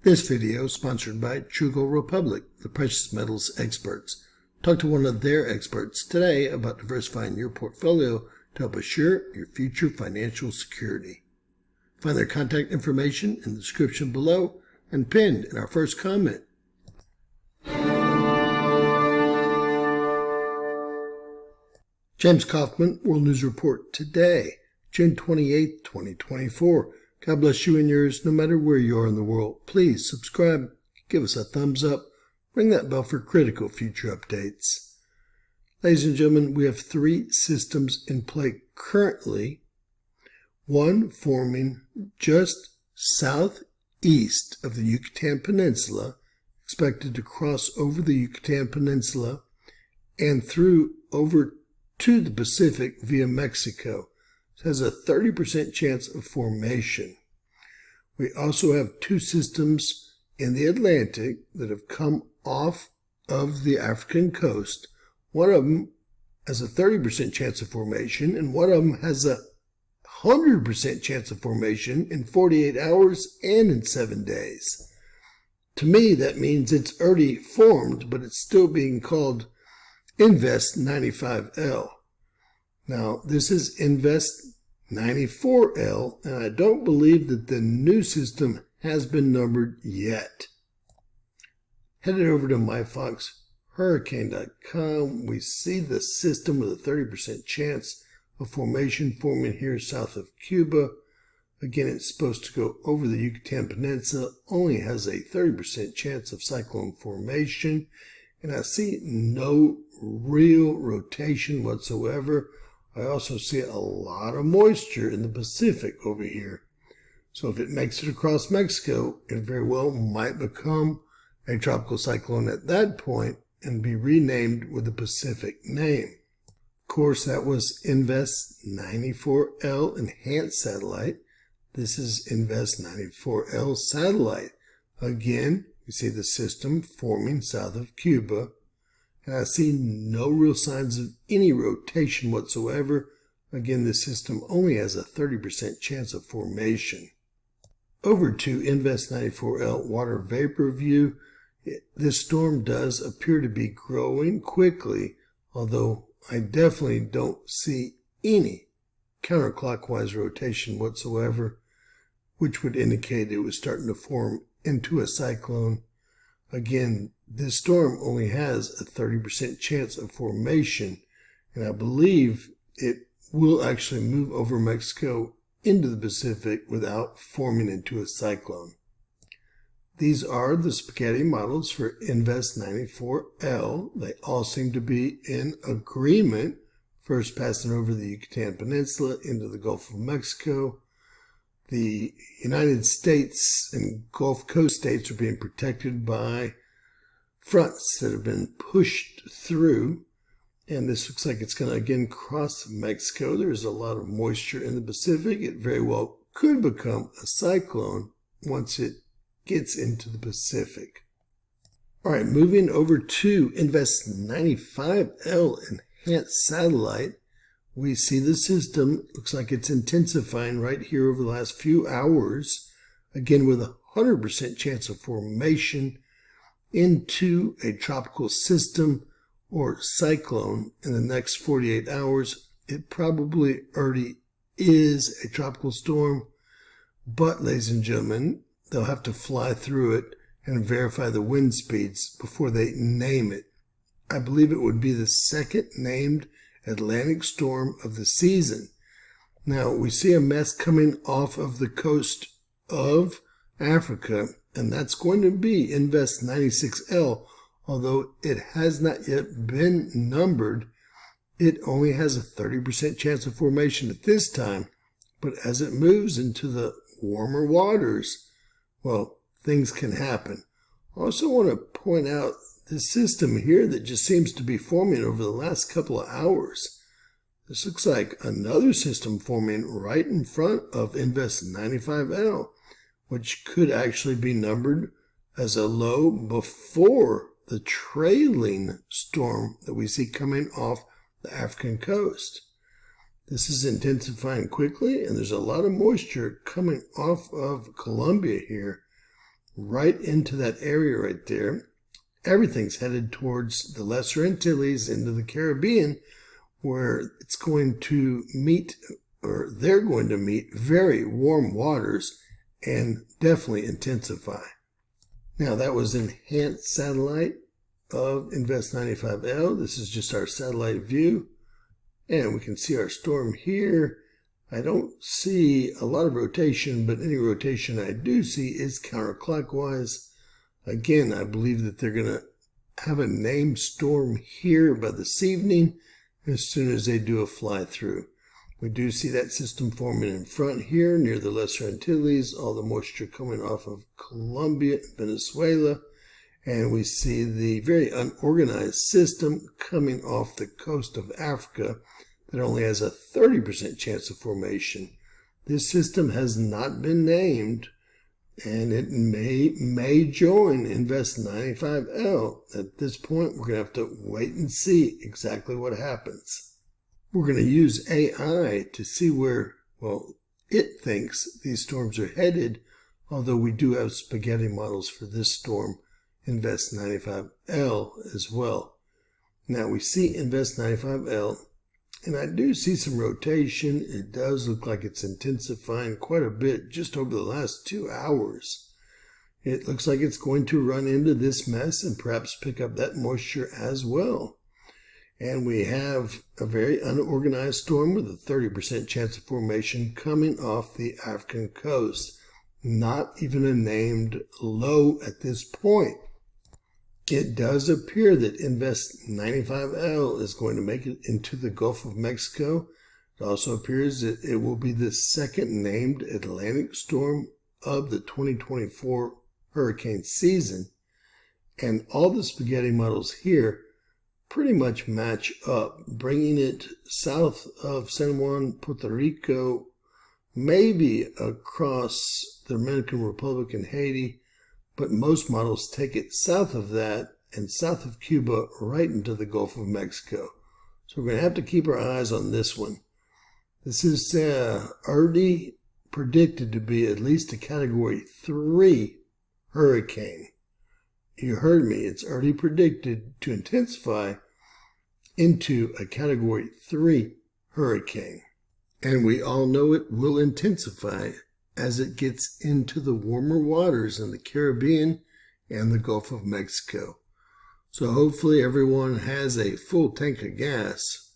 This video is sponsored by True Gold Republic, the precious metals experts. Talk to one of their experts today about diversifying your portfolio to help assure your future financial security. Find their contact information in the description below and pinned in our first comment. James Kaufman, World News Report today, June 28, 2024. God bless you and yours, no matter where you are in the world. Please subscribe, give us a thumbs up, ring that bell for critical future updates. Ladies and gentlemen, we have three systems in play currently. One forming just southeast of the Yucatan Peninsula, expected to cross over the Yucatan Peninsula and through over to the Pacific via Mexico. It has a 30% chance of formation. We also have two systems in the Atlantic that have come off of the African coast. One of them has a 30% chance of formation, and one of them has a 100% chance of formation in 48 hours and in 7 days. To me, that means it's already formed, but it's still being called Invest 95L. Now, this is Invest 94L, and I don't believe that the new system has been numbered yet. Headed over to myfoxhurricane.com, we see the system with a 30% chance of formation forming here south of Cuba. Again, it's supposed to go over the Yucatan Peninsula, only has a 30% chance of cyclone formation, and I see no real rotation whatsoever. I also see a lot of moisture in the Pacific over here. So if it makes it across Mexico, it very well might become a tropical cyclone at that point and be renamed with the Pacific name. Of course, that was Invest 94L Enhanced Satellite. This is Invest 94L Satellite. Again, you see the system forming south of Cuba. And I see no real signs of any rotation whatsoever. Again, the system only has a 30% chance of formation. Over to Invest 94L Water Vapor View. This storm does appear to be growing quickly, although I definitely don't see any counterclockwise rotation whatsoever, which would indicate it was starting to form into a cyclone. Again, this storm only has a 30% chance of formation, and I believe it will actually move over Mexico into the Pacific without forming into a cyclone. These are the spaghetti models for Invest 94L. They all seem to be in agreement, first passing over the Yucatan Peninsula into the Gulf of Mexico. The United States and Gulf Coast states are being protected by fronts that have been pushed through, and this looks like it's going to again cross Mexico. There's a lot of moisture in the Pacific. It very well could become a cyclone once it gets into the Pacific. All right, moving over to Invest 95L Enhanced Satellite. We see the system, looks like it's intensifying right here over the last few hours, again with a 100% chance of formation into a tropical system or cyclone in the next 48 hours. It probably already is a tropical storm, but ladies and gentlemen, they'll have to fly through it and verify the wind speeds before they name it. I believe it would be the second named Atlantic storm of the season. Now, we see a mess coming off of the coast of Africa, and that's going to be Invest 96L. Although it has not yet been numbered, it only has a 30% chance of formation at this time. But as it moves into the warmer waters, well, things can happen. I also want to point out the system here that just seems to be forming over the last couple of hours. This looks like another system forming right in front of Invest 95L, which could actually be numbered as a low before the trailing storm that we see coming off the African coast. This is intensifying quickly, and there's a lot of moisture coming off of Colombia here. right into that area right there. Everything's headed towards the Lesser Antilles into the Caribbean, where it's going to meet, or they're going to meet, very warm waters and definitely intensify. Now, that was enhanced satellite of Invest 95L. This is just our satellite view, and we can see our storm here. I don't see a lot of rotation, but any rotation I do see is counterclockwise. Again, I believe that they're going to have a named storm here by this evening as soon as they do a fly through. We do see that system forming in front here near the Lesser Antilles, all the moisture coming off of Colombia and Venezuela. And we see the very unorganized system coming off the coast of Africa that only has a 30% chance of formation. This system has not been named, and it may join Invest 95L. At this point, we're going to have to wait and see exactly what happens. We're going to use AI to see where, well, it thinks these storms are headed, although we do have spaghetti models for this storm, Invest 95L, as well. Now, we see Invest 95L, and I do see some rotation. It does look like it's intensifying quite a bit just over the last 2 hours. It looks like it's going to run into this mess and perhaps pick up that moisture as well. And we have a very unorganized storm with a 30% chance of formation coming off the African coast. Not even a named low at this point. It does appear that Invest 95L is going to make it into the Gulf of Mexico. It also appears that it will be the second named Atlantic storm of the 2024 hurricane season. And all the spaghetti models here pretty much match up, bringing it south of San Juan, Puerto Rico, maybe across the Dominican Republic and Haiti, but most models take it south of that and south of Cuba right into the Gulf of Mexico. So we're going to have to keep our eyes on this one. This is already predicted to be at least a Category 3 hurricane. You heard me, it's already predicted to intensify into a Category 3 hurricane. And we all know it will intensify as it gets into the warmer waters in the Caribbean and the Gulf of Mexico. So hopefully everyone has a full tank of gas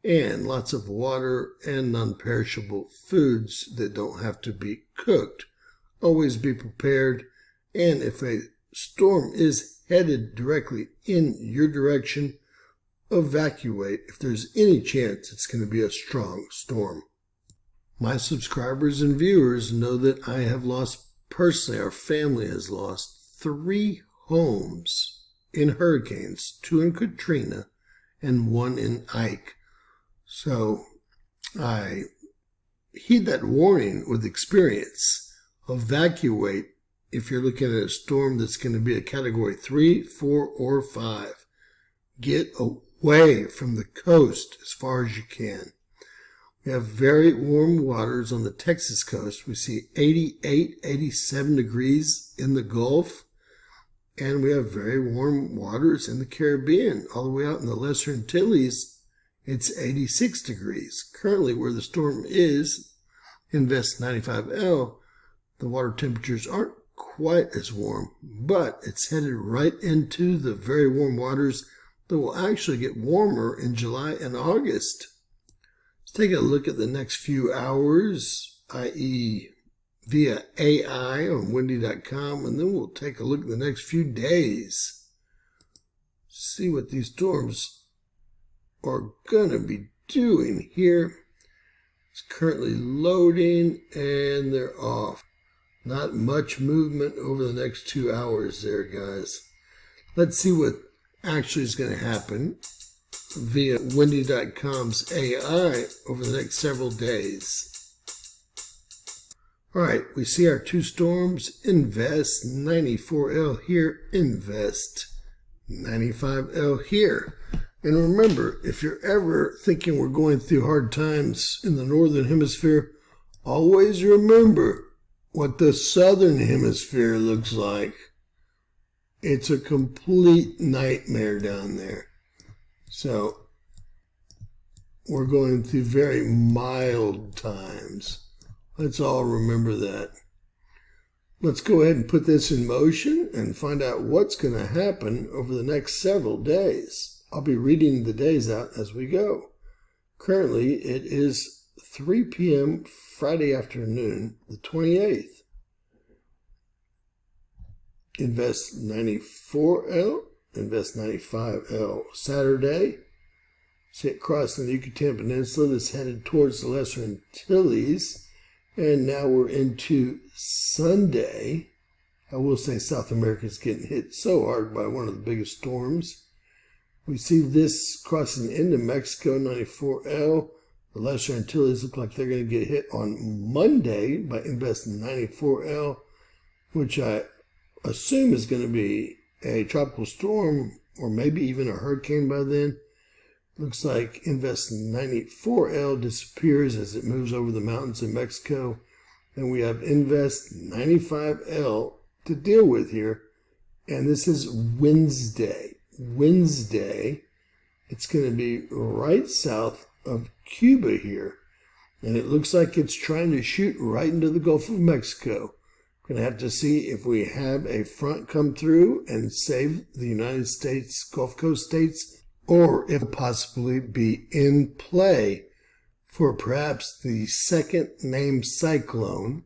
and lots of water and non-perishable foods that don't have to be cooked. Always be prepared, and if a storm is headed directly in your direction, evacuate if there's any chance it's going to be a strong storm. My subscribers and viewers know that I have lost, personally, our family has lost 3 homes in hurricanes, 2 in Katrina and 1 in Ike. So I heed that warning with experience. Evacuate if you're looking at a storm that's going to be a Category 3, 4, or 5. Get away from the coast as far as you can. We have very warm waters on the Texas coast. We see 88, 87 degrees in the Gulf. And we have very warm waters in the Caribbean. All the way out in the Lesser Antilles, it's 86 degrees. Currently, where the storm is, Invest 95L, the water temperatures aren't quite as warm, but it's headed right into the very warm waters that will actually get warmer in July and August. Take a look at the next few hours, i.e. via AI on windy.com, and then we'll take a look at the next few days. See what these storms are going to be doing here. It's currently loading and they're off. Not much movement over the next 2 hours there, guys. Let's see what actually is going to happen via windy.com's AI over the next several days. All right, we see our 2 storms, Invest 94L here, Invest 95L here. And remember, if you're ever thinking we're going through hard times in the Northern Hemisphere, always remember what the southern hemisphere looks like. It's a complete nightmare down there. So we're going through very mild times. Let's all remember that. Let's go ahead and put this in motion and find out what's going to happen over the next several days. I'll be reading the days out as we go. Currently, it is 3 p.m. Friday afternoon, the 28th. Invest 94L, invest 95L. Saturday, sit crossing the Yucatan Peninsula that's headed towards the Lesser Antilles. And now we're into Sunday. I will say South America is getting hit so hard by one of the biggest storms. We see this crossing into Mexico, 94L. The Lesser Antilles look like they're going to get hit on Monday by investing 94L, which I assume is going to be a tropical storm or maybe even a hurricane by then. Looks like Invest 94L disappears as it moves over the mountains in Mexico. And we have Invest 95L to deal with here. And this is Wednesday. It's going to be right south of Cuba here. And it looks like it's trying to shoot right into the Gulf of Mexico. We're going to have to see if we have a front come through and save the United States Gulf Coast states, or if possibly be in play for perhaps the second named cyclone,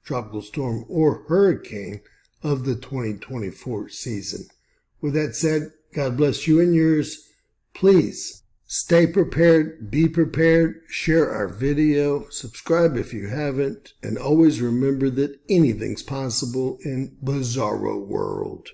tropical storm, or hurricane of the 2024 season. With that said, God bless you and yours. Please stay prepared, be prepared, share our video, subscribe if you haven't, and always remember that anything's possible in Bizarro World.